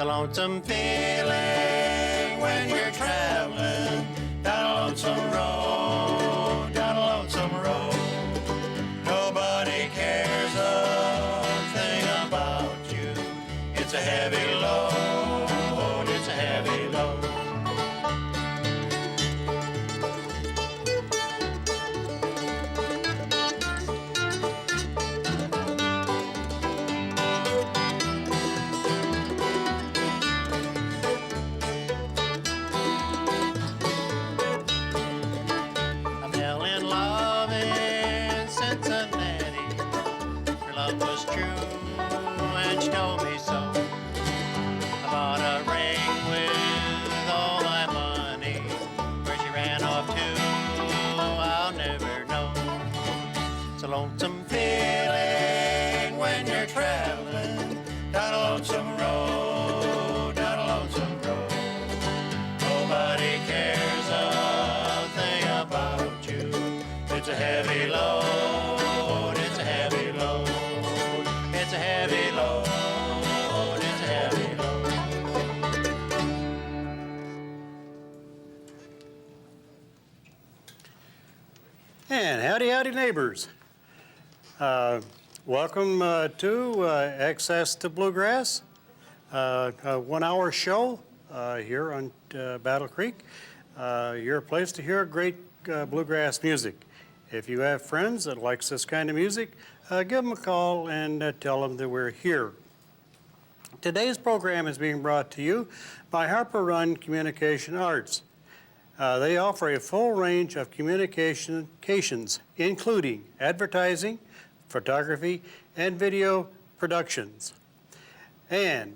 a lonesome feeling when you're traveling down a lonesome road, down a lonesome road. Nobody cares a thing about you. It's a heavy load, it's a heavy load. Lonesome feeling when you're traveling down a lonesome road, down a lonesome road. Nobody cares a thing about you. It's a heavy load, it's a heavy load, it's a heavy load, it's a heavy load. And howdy, howdy, neighbors. Welcome to Access to Bluegrass, a 1 hour show here on Battle Creek. Your place to hear great bluegrass music. If you have friends that likes this kind of music, give them a call and tell them that we're here. Today's program is being brought to you by Harper Run Communication Arts. They offer a full range of communications, including advertising, photography, and video productions. And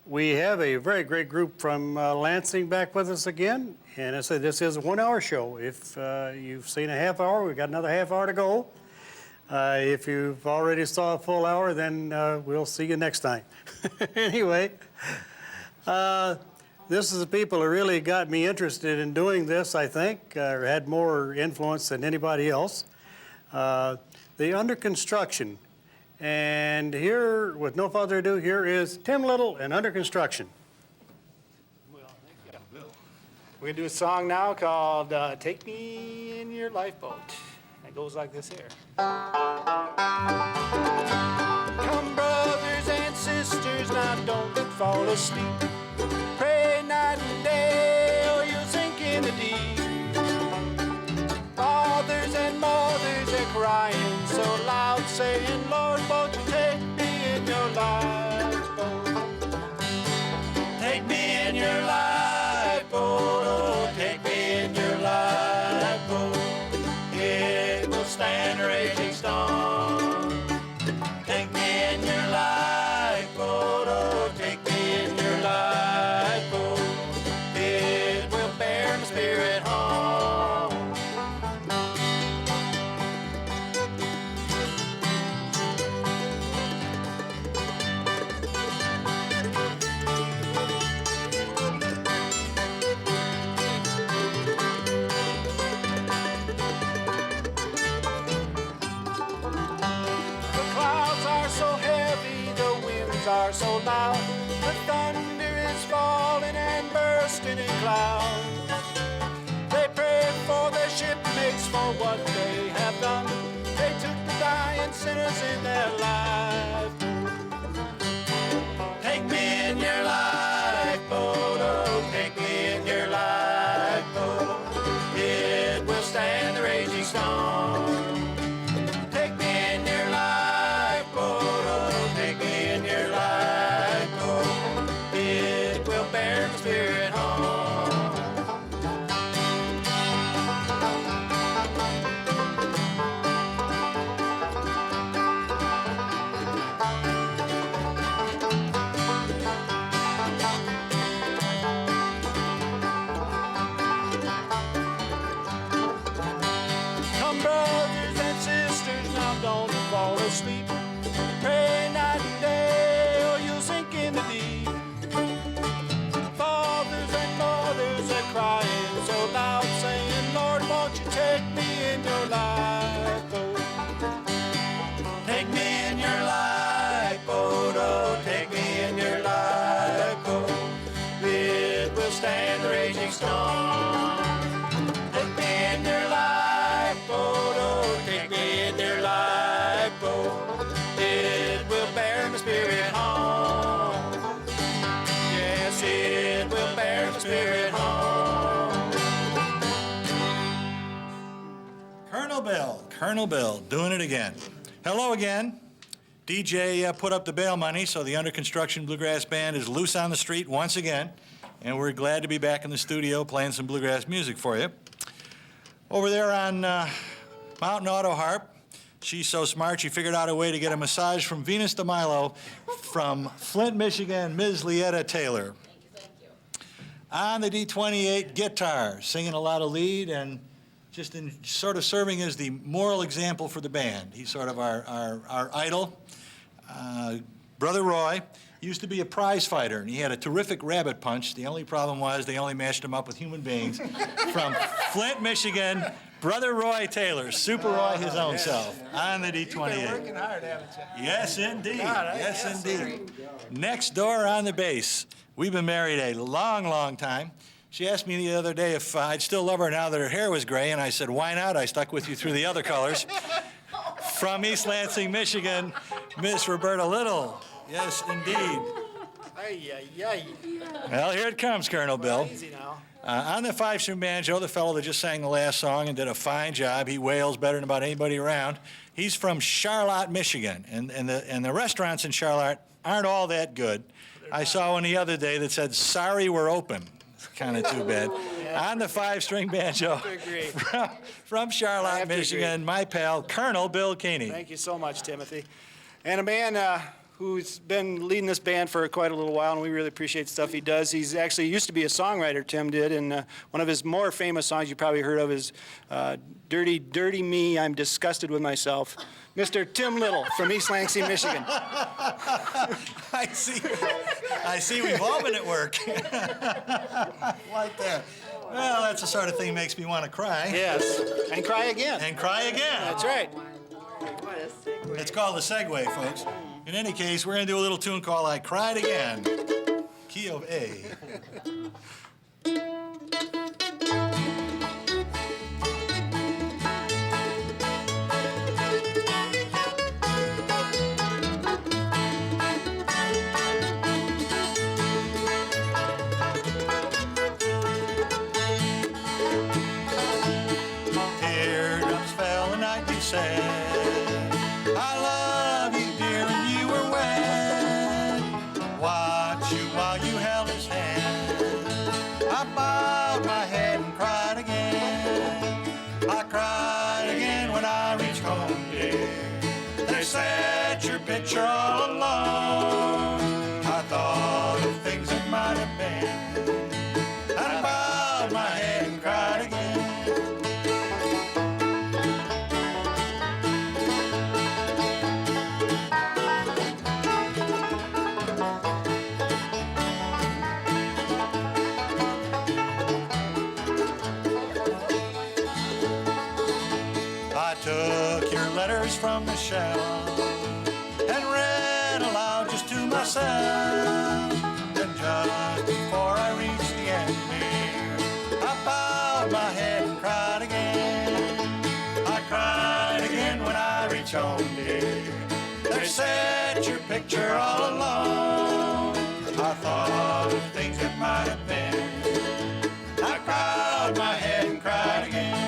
we have a very great group from Lansing back with us again. And I said this is a 1 hour show. If you've seen a half hour, we've got another half hour to go. If you've already saw a full hour, then we'll see you next time. Anyway, this is the people who really got me interested in doing this, I think, or had more influence than anybody else. The under construction. And here, with no further ado, here is Tim Little and Under Construction. Well, thank you. We're going to do a song now called Take Me in Your Lifeboat. It goes like this here. Come, brothers and sisters, now don't fall asleep. Pray night and day or you'll sink in the deep. Fathers and mothers are crying so loud, saying, Lord, won't you take me in your lifeboat? Take me in your lifeboat, oh, take me in your lifeboat. It will stand a raging storm. Take me in your lifeboat, oh, take me in your lifeboat. It will bear my spirit home. Are so loud, the thunder is falling and bursting in clouds. They pray for their shipmates for what they have done. They took the dying sinners in their life. Take me in your lifeboat, oh, take me in your lifeboat. It will stand the raging storm. Take me in your lifeboat, oh, take me in your lifeboat. It will bear my spirit home. Colonel Bill, doing it again. Hello again. DJ put up the bail money, so the under construction Bluegrass Band is loose on the street once again, and we're glad to be back in the studio playing some bluegrass music for you. Over there on Mountain Auto Harp, she's so smart she figured out a way to get a massage from Venus de Milo from Flint, Michigan, Ms. Lietta Taylor. Thank you. On the D28 guitar, singing a lot of lead and just in sort of serving as the moral example for the band. He's sort of our idol. Brother Roy used to be a prize fighter, and he had a terrific rabbit punch. The only problem was they only matched him up with human beings. From Flint, Michigan, Brother Roy Taylor, Super Roy his own self, on the D28. You've been working hard, haven't you? Yes, indeed. God, Yes, indeed. Next door on the bass. We've been married a long, long time. She asked me the other day if I'd still love her now that her hair was gray, and I said, why not? I stuck with you through the other colors. From East Lansing, Michigan, Miss Roberta Little. Yes, indeed. Ay, ay, ay. Well, here it comes, Colonel Bill. Easy now. On the five-string banjo, the fellow that just sang the last song and did a fine job. He wails better than about anybody around. He's from Charlotte, Michigan, and the restaurants in Charlotte aren't all that good. I saw one the other day that said, sorry, we're open. It's kind of too bad. On the five-string banjo from Charlotte, Michigan, my pal, Colonel Bill Keeney. Thank you so much, Timothy. And a man who's been leading this band for quite a little while, and we really appreciate the stuff he does. He's actually used to be a songwriter, Tim did, and one of his more famous songs you probably heard of is Dirty, Dirty Me, I'm Disgusted with Myself. Mr. Tim Little from East Lansing, Michigan. I see we've all been at work. Like that. Well, that's the sort of thing that makes me want to cry. Yes, and cry again. And cry again. That's right. It's called a segue, folks. In any case, we're going to do a little tune called I Cried Again, key of A. Teardrops fell and I said, I love you, dear, and you were wet. Watch you while you held his hand. I bowed my head and cried again. I cried again when I reached home, dear. They said your picture all alone. I thought of things that might have been. I bowed my head and cried again. I took your letters from the shelf and read aloud just to myself. And just before I reached the end, dear, I bowed my head and cried again. I cried again when I reached home, dear. They said your picture all alone. I thought of things that might have been. I bowed my head and cried again.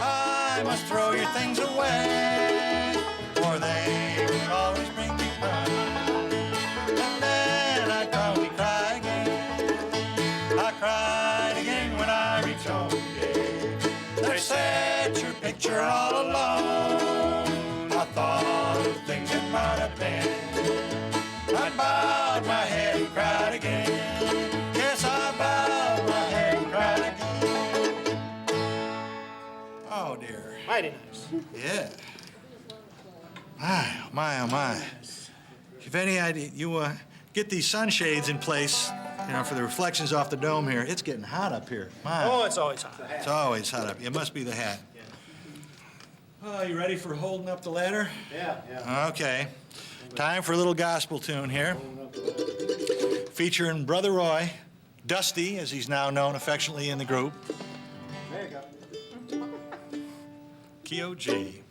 I must throw your things away, for they will always bring me pride. And then I probably cry again. I cried again when I reached home, dear. They said your picture all alone. I thought of things that might have been. I bowed my head and cried again. Yes, I bowed my head and cried again. Oh, dear. Mighty nice. Yeah. My, oh, my, oh, my. If you've any idea, you get these sunshades in place, you know, for the reflections off the dome here. It's getting hot up here. My. Oh, it's always hot. It's always hot up. It must be the hat. Oh, you ready for holding up the ladder? Yeah. Okay. Time for a little gospel tune here. Featuring Brother Roy Dusty, as he's now known affectionately in the group. There you go. Keo G.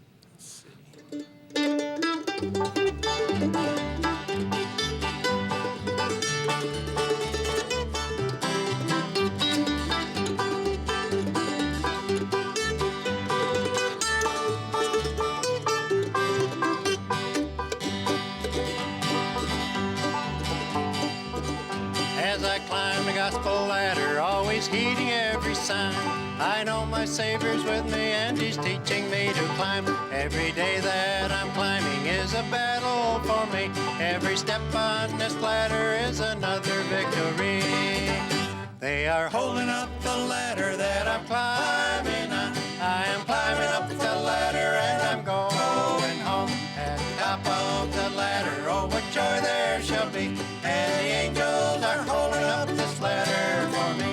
As I climb the gospel ladder, always heeding every sign, I know my Savior's with me and He's teaching me to climb. Every day that I'm climbing is a battle for me. Every step on this ladder is another victory. They are holding up the ladder that I'm climbing on. I am climbing up the ladder and I'm going home. At the top of the ladder, oh, what joy there shall be. And the angels are holding up this ladder for me.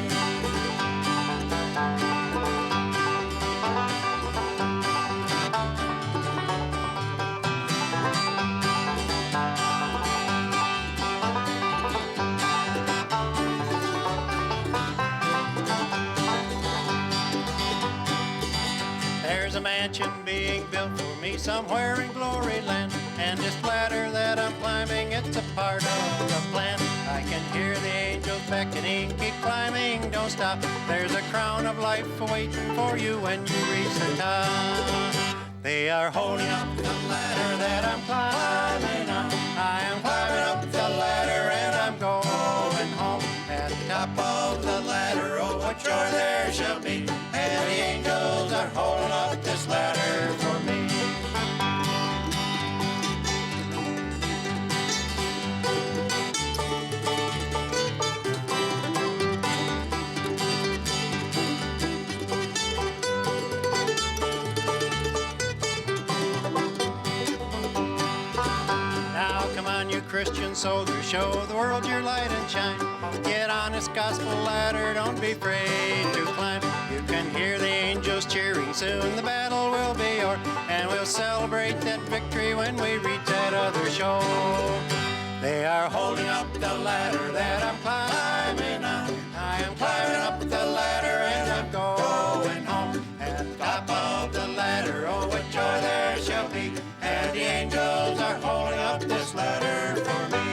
There's a mansion being built for me somewhere in glory land, and this ladder that I'm climbing, it's a part of the plan. I can hear the angels beckoning, keep climbing, don't stop. There's a crown of life waiting for you when you reach the top. They are holding up the ladder that I'm climbing on. I am climbing up the ladder and I'm going home. At the top of the ladder, oh, what joy there shall be. And the angels are holding up this ladder for me. Now come on, you Christian soldiers, show the world your light and shine. Get on this gospel ladder, don't be afraid to climb. You can hear the angels cheering, soon the battle will be o'er, and we'll celebrate that victory when we reach that other shore. They are holding up the ladder that I'm climbing on. I am climbing up the ladder and I'm going home. At the top of the ladder, oh, what joy there shall be. And the angels are holding up this ladder for me.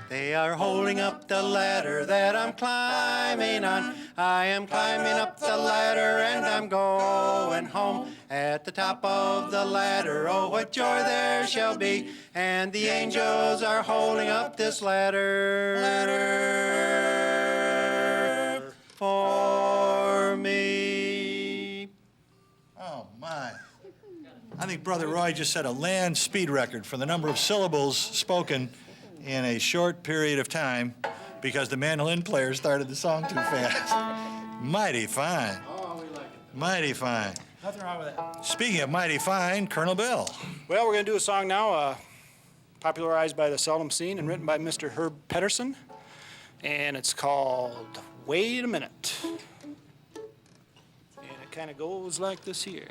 They are holding up the ladder that I'm climbing on. I am climbing up the ladder and I'm going home. At the top of the ladder, oh, what joy there shall be. And the angels are holding up this ladder for me. Oh, my. I think Brother Roy just set a land speed record for the number of syllables spoken in a short period of time because the mandolin player started the song too fast. Mighty fine. Oh, we like it. Mighty fine. Nothing wrong with that. Speaking of mighty fine, Colonel Bill. Well, we're going to do a song now, popularized by the Seldom Scene and written by Mr. Herb Pedersen. And it's called Wait a Minute. And it kind of goes like this here.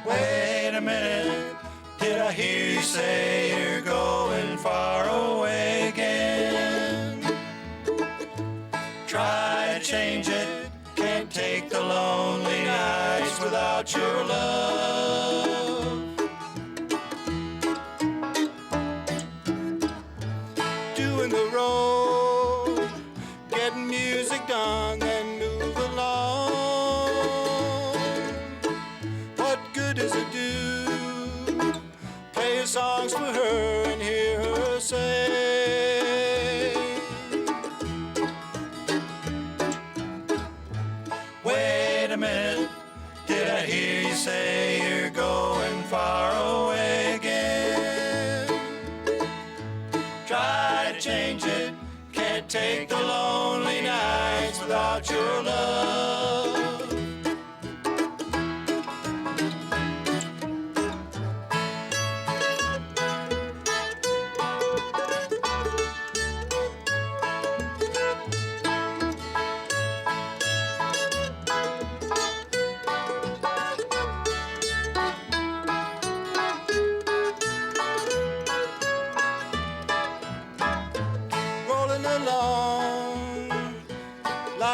Wait a minute, did I hear you say you're going far away again? Try to change it, can't take the lonely nights without your love. Doing the road, getting music done, then move along. What good does it do? Play songs for her and hear her say, Wait a minute, did I hear you say you're going far away again? Try to change it, can't take the lonely nights without your love.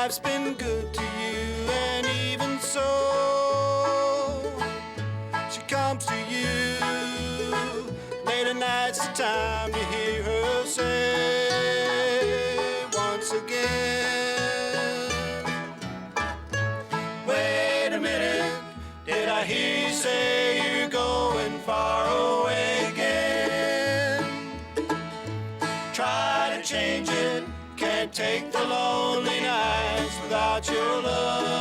life's been good to you, and even so, she comes to you. Late at night's the time to hear her say once again, wait a minute, did I hear you say you're going far away again? Try to change it, can't take the lonely nights without your love.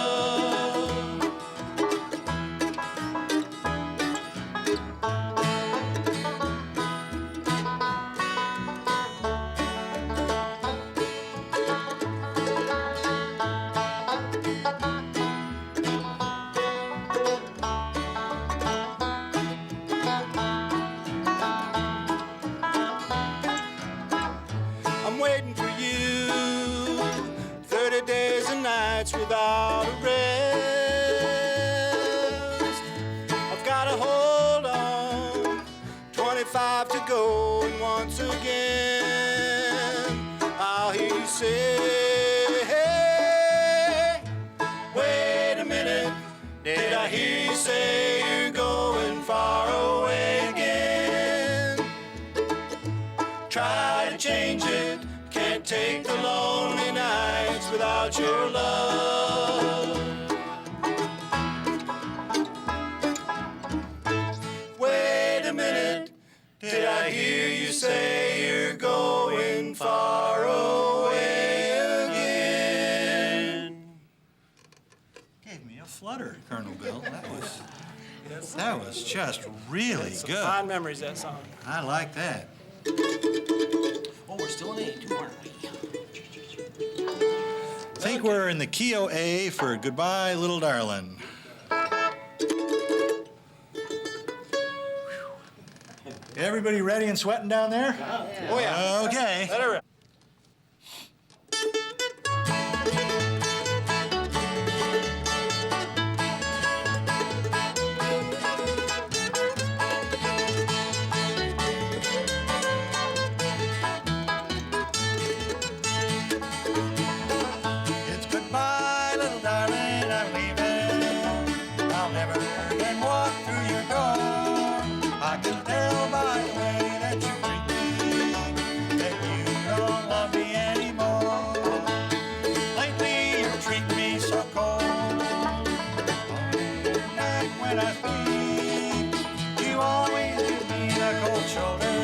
I'm waiting for you 30 days and nights without a rest. I've got to hold on, 25 to go, and once again I'll hear you say, wait a minute, did I hear you say you're going far away again? Try to change it, can't take the lonely nights without your love. Wait a minute, did I hear you say you're going far away again? Gave me a flutter, Colonel Bill. That was just really good. Fond memories, that song. I like that. Oh, we're still in A2, aren't we? I think we're in the key of A for Goodbye, Little Darling. Everybody ready and sweating down there? Oh, yeah. Okay. Let her rip. It's goodbye, little darling, I'm leaving. I'll never again walk through your door. I can tell by the way that you treat me that you don't love me anymore. Lately you're treating me so cold. Back when I speak, you always give me the cold shoulder.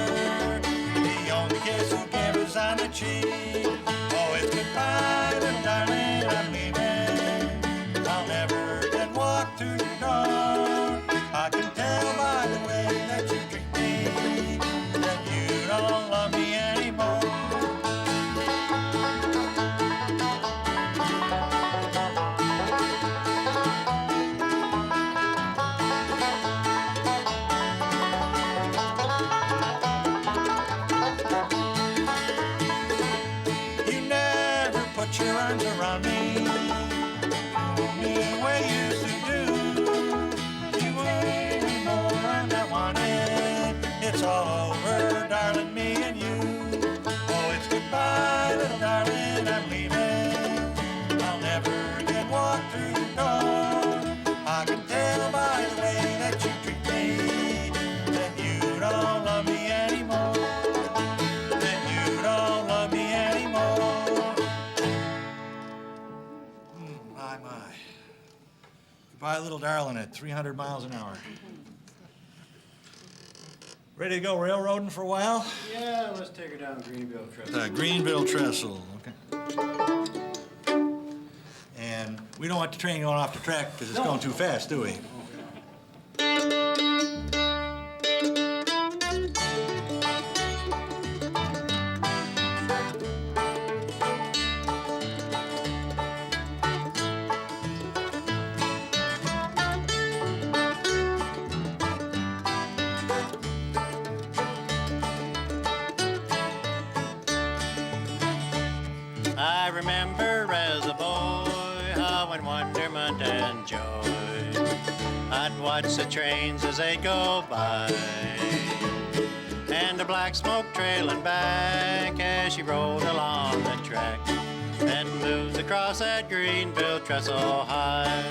The only kiss you give is on the cheek. Oh, it's goodbye, little darling, I'm leaving. I'll never again walk through your door. I can tell by the way that you treat me that you don't love me anymore. You never put your arms around me, me the way you used to do. You ain't anymore, I'm not wanted. It's all over, darling, me and you. Oh, it's goodbye, little darling, I'm leaving. I'll never again walk through your door. I can tell by the way that you treat me that you don't love me anymore. That you don't love me anymore. My. Goodbye, little darling, at 300 miles an hour. Ready to go railroading for a while? Yeah, let's take her down Greenville Trestle. Greenville Trestle, okay. And we don't want the train going off the track because it's going too fast, do we? I remember as a boy how in wonderment and joy I'd watch the trains as they go by, and the black smoke trailing back as she rolled along the track. Then moves across that Greenville trestle high.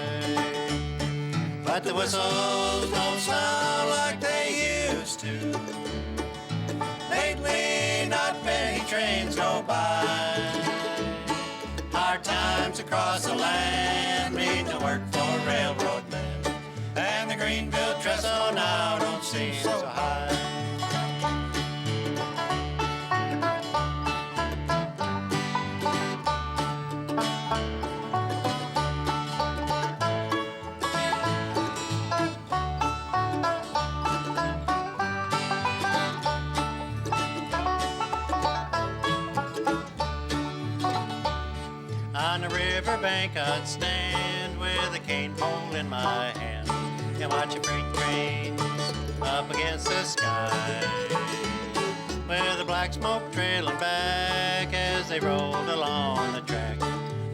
But the whistles don't sound like they used to. Lately, not many trains go by. Hard times across the land mean to work for railroad men, and the Greenville trestle now don't seem so high. On the riverbank I'd stand with a cane pole in my hand and watch the freight trains up against the sky, with the black smoke trailing back as they rolled along the track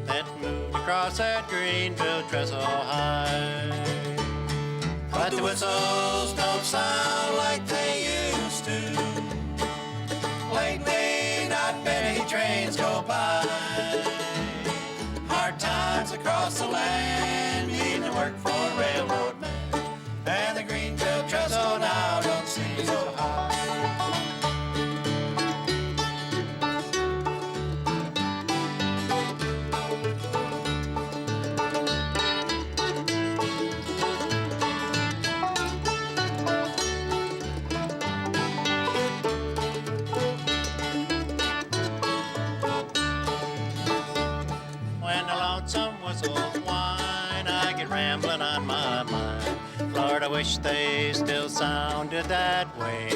that moved across that Greenville trestle high. But the whistles don't sound like they used to. Lately, not many trains go by. Hard times across the land mean to work for railroad men, and the Greenville trestle now don't seem so high. When the lonesome whistles whine, I get rambling on my mind. Lord, I wish they still sounded that way.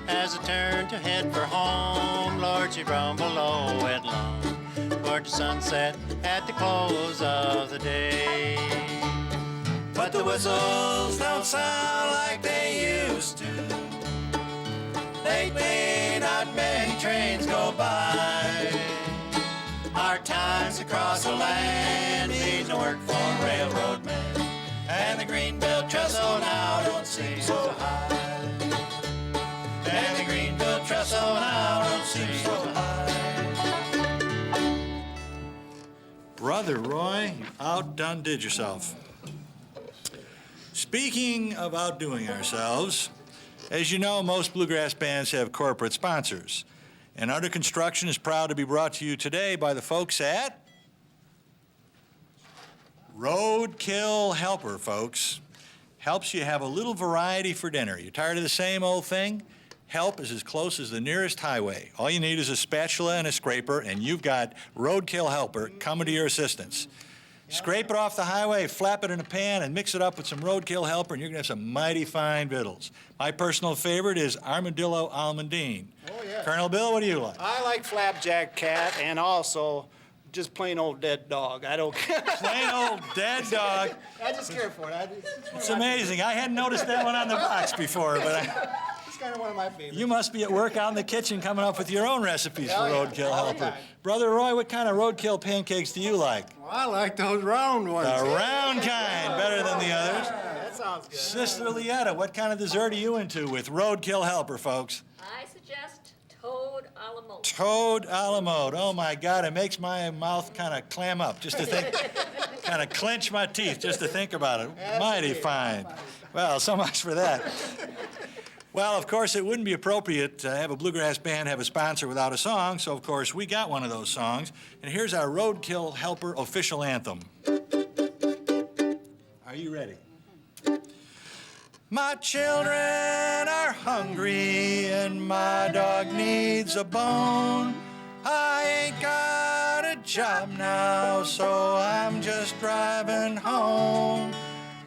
As I turn to head for home, Lord, you rumble low and long toward the sunset at the close of the day. But the whistles don't sound like they used to. Lately, not many trains go by. Hard times across the land mean to work for railroad men, and the Greenville trestle now don't seem so high. And the Greenville trestle now don't seem so high. Brother Roy, you outdone did yourself. Speaking of outdoing ourselves, as you know, most bluegrass bands have corporate sponsors. And Under Construction is proud to be brought to you today by the folks at Roadkill Helper, folks. Helps you have a little variety for dinner. You tired of the same old thing? Help is as close as the nearest highway. All you need is a spatula and a scraper, and you've got Roadkill Helper coming to your assistance. Scrape it off the highway, flap it in a pan, and mix it up with some Roadkill Helper, and you're gonna have some mighty fine victuals. My personal favorite is Armadillo Almondine. Oh, yeah. Colonel Bill, what do you like? I like flapjack cat and also just plain old dead dog. I don't care. Plain old dead dog. I just care for it. It's amazing. I hadn't noticed that one on the box before, but It's kind of one of my favorites. you must be at work out in the kitchen coming up with your own recipes for Oh, yeah. Roadkill All the Helper. time. Brother Roy, what kind of roadkill pancakes do you like? I like those round ones. The round kind, better than the others. That sounds good. Sister Lietta, what kind of dessert are you into with Roadkill Helper, folks? I suggest toad a la mode. Toad a la mode. Oh my God, it makes my mouth kind of clam up just to think, kind of clench my teeth just to think about it. Mighty fine. Well, so much for that. Well, of course, it wouldn't be appropriate to have a bluegrass band have a sponsor without a song, so of course we got one of those songs. And here's our Roadkill Helper official anthem. Are you ready? My children are hungry and my dog needs a bone. I ain't got a job now, so I'm just driving home.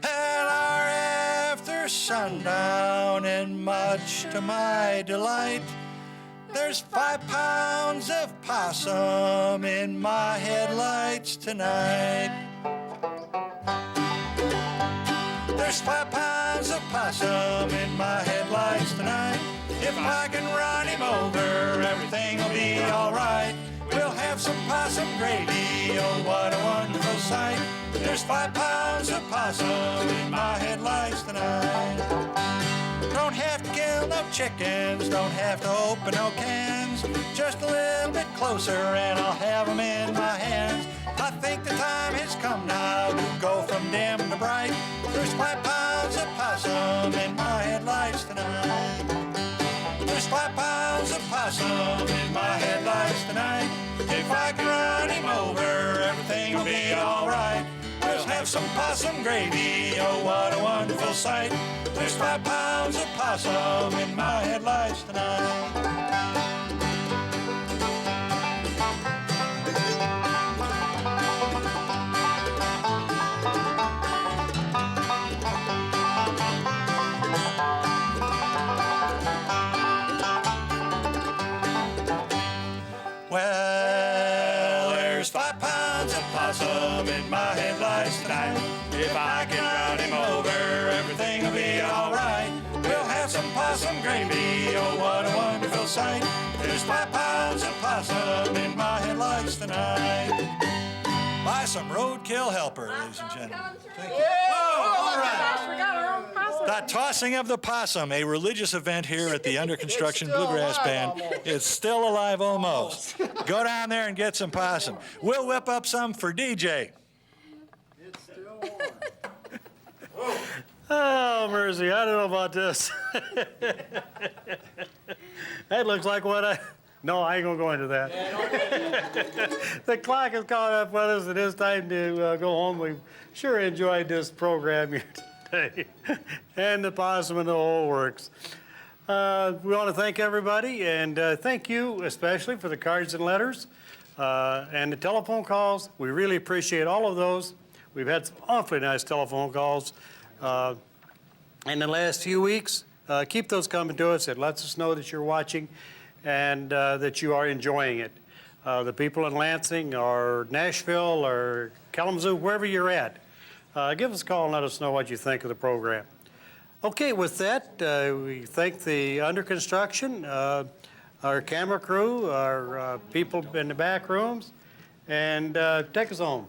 And our after sundown, and much to my delight, there's 5 pounds of possum in my headlights tonight. There's 5 pounds of possum in my headlights tonight. If I can run him over, everything will be all right. We'll have some possum gravy, oh what a wonderful sight. There's 5 pounds of possum in my headlights tonight. Don't have to kill no little chickens don't have to open no cans. Just a little bit closer and I'll have 'em in my hands. I think the time has come now to go from dim to bright. There's 5 pounds of possum in my headlights tonight. There's 5 pounds of possum in my headlights tonight. If I can run him over, everything will be all right. We'll have some possum gravy, oh what a wonderful sight. There's 5 pounds of possum in my headlights tonight. Well, there's 5 pounds of possum in my headlights tonight. If I can run him over, everything will be all right. We'll have some possum gravy, oh what a wonderful sight. There's 5 pounds of possum in my headlights tonight. Buy some roadkill helper, ladies and gentlemen. Thank you. Whoa, all right. We got our own possum. The tossing of the possum, a religious event here at the Under Construction Bluegrass Band. It's still alive almost. Go down there and get some possum. We'll whip up some for DJ. It's still warm. Oh, mercy, I don't know about this. That looks like what I... No, I ain't gonna go into that. The clock has caught up with us. It is time to go home. We've sure enjoyed this program here today. And the possum and the whole works. We want to thank everybody, and thank you especially for the cards and letters and the telephone calls. We really appreciate all of those. We've had some awfully nice telephone calls in the last few weeks. Keep those coming to us. It lets us know that you're watching and that you are enjoying it. The people in Lansing or Nashville or Kalamazoo, wherever you're at, give us a call and let us know what you think of the program. Okay, with that, we thank the under construction, our camera crew, our people in the back rooms, and take us home.